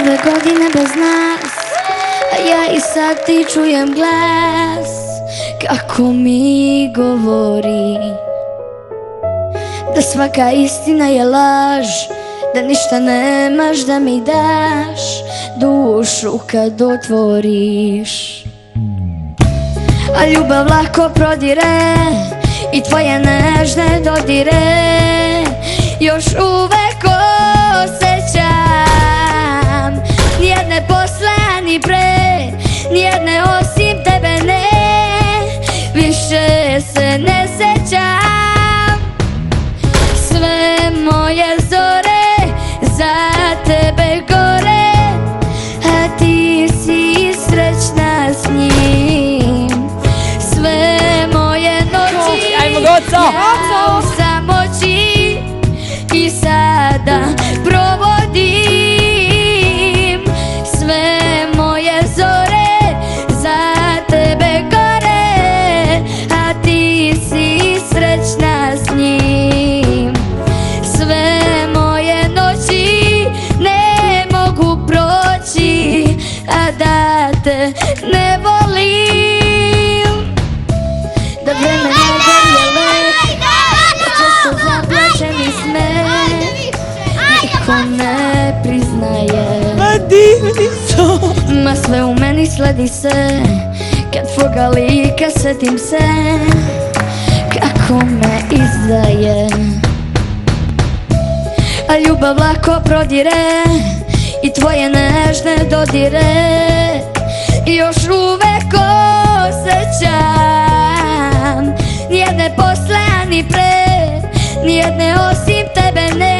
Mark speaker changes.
Speaker 1: ove godine bez nas, a ja i sad ti čujem glas kako mi govori da svaka istina je laž, da ništa nemaš da mi daš, dušu kad otvoriš. A ljubav lako prodire i tvoje nežne dodire još uvek osjećam. Nijedne posle ni pre, nijedne osim tebe ne, više se ne sećam. Sve moje zore za tebe gore, a ti si srećna s njim. Sve moje noći ja u samoći i sada provodim. Sve moje zore za tebe gore, a ti si srećna s njim. Sve moje noći ne mogu proći, a da te ne volim. Da vreme ne gorjele, da često zaplačem i smeh, niko ne priznaje. Ma sve u meni sledi se, kad tvoga lika setim se, kako me izdaje. A ljubav lako prodire i tvoje nežne dodire još uvek osjećam. Nijedne posle ni pre, nijedne osim tebe ne,